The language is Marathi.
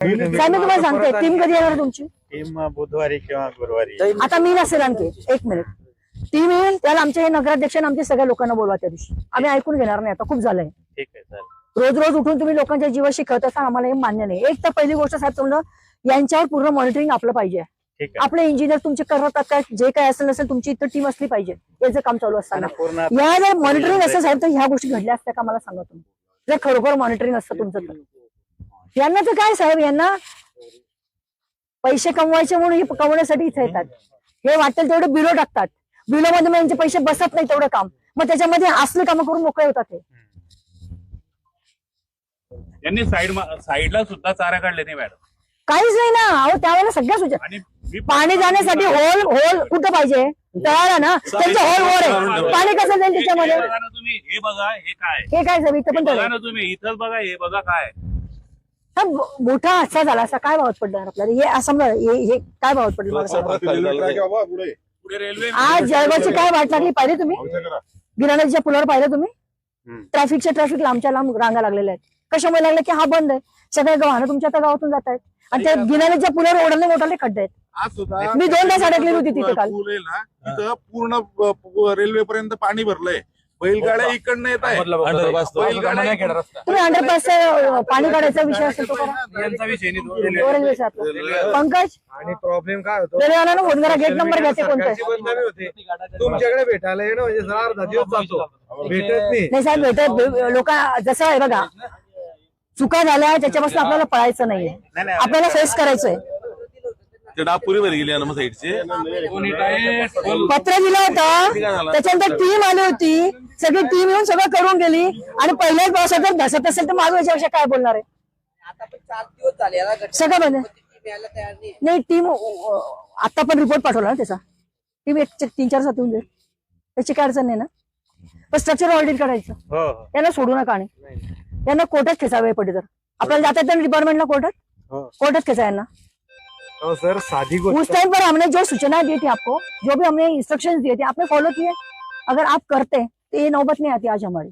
साहेब मी तुम्हाला सांगते टीम कधी येणार तुमची? टीम बुधवारी किंवा गुरुवारी. आता मी नसेल आणखी एक मिनिट टीम येईल त्याला आमच्या हे नगराध्यक्ष आणि आमच्या सगळ्या लोकांना बोलवा त्या दिवशी. आम्ही ऐकून घेणार नाही आता खूप झालंय. ठीक आहे चालेल. रोज रोज उठून तुम्ही लोकांच्या जीवाशी खेळत असता आम्हाला हे मान्य नाही. एक तर पहिली गोष्ट साहेब तुम्हाला यांच्यावर पूर्ण मॉनिटरिंग आपलं पाहिजे. ठीक आहे. आपले इंजिनियर तुमचे करतात काय जे काय असेल नसेल तुमची इतर टीम असली पाहिजे याचं काम चालू असताना. पूर्ण या जर मॉनिटरिंग असं साहेब तर ह्या गोष्टी घडल्या असत्या का मला सांगा तुम्ही. जर खरोखर मॉनिटरिंग असतं तुमचं तर यांना तर काय साहेब यांना पैसे कमवायचे म्हणून हे कमवण्यासाठी इथे येतात. हे वाटेल तेवढे बिलो टाकतात. बिलो मध्ये यांचे पैसे बसत नाही तेवढं काम मग त्याच्यामध्ये असले कामं करून मोकळे होतात. हे यांनी साईडला सुद्धा चारा काढले नाही मॅडम. काहीच नाही ना. अहो त्यावेळेला सगळ्या सूचना पाणी जाण्यासाठी होल कुठं पाहिजे तळाला ना त्यांचं होल आहे. पाणी कसं जाईल त्याच्यामध्ये? तुम्ही हे बघा हे काय साहेब इथं पण ना तुम्ही इथंच बघा हे बघा काय मोठा हादसा झाला असा काय भावात पडणार आपल्याला हे असं हे काय भावात पडलं? रेल्वे आज जळगावची काय वाट लागली पाहिजे तुम्ही? गिराणाच्या पुलावर पाहिलं तुम्ही? ट्रॅफिक लांबच्या लांब रांगा लागलेल्या आहेत. कशामुळे लागले की हा बंद आहे. सगळ्या वाहनं तुमच्या आता गावातून जात आहेत आणि त्या गिराणाच्या पुलावर ओढले मोठाले खड्डे आहेत. मी 2 तास अडकलेली होती तिथे काल. तिथं पूर्ण रेल्वे पर्यंत पाणी भरलंय. बैलगाड्या इकडनं येत आहे. तुम्ही अंडरपास पाणी काढायचा विषय असेल तो करा. पंकज आणि प्रॉब्लेम काय होतो रेल्वेवाल्यानं होणगारा गेट नंबर घ्यायचे कोणतं तुमच्याकडे भेटायला येणं म्हणजे जरा अर्धा दिवस जातो भेटत नाही साहेब भेटत लोक जसं आहे बघा चुका झाल्या त्याच्यापासून आपल्याला पळायचं नाहीये. आपल्याला फेस करायचंय. डापुरीवर गेली ना साईडचे पत्र दिलं होतं त्याच्यानंतर टीम आली होती. सगळी टीम येऊन सगळं करून गेली आणि पहिल्याच पावसात जर धसत असेल तर माझं याच्यापेक्षा काय बोलणार आहे? सगळं बंद नाही. टीम आता पण रिपोर्ट पाठवला ना त्याचा. टीम 3-4 सात येऊन जाईल त्याची काय अडचण नाही ना. पण स्ट्रक्चर ऑडिट करायचं त्यांना सोडू नका. आणि त्यांना कोर्टात खेचावे पडे जर आपल्याला जाता येतं डिपार्टमेंटला कोर्टात खेचा यांना. सर साधी उस टाइम पर हमने जो सूचना दी थी आपको जो भी हमने इंस्ट्रक्शंस दिए थे आपने फॉलो किए. अगर आप करते तो ये नौबत नहीं आती आज हमारी.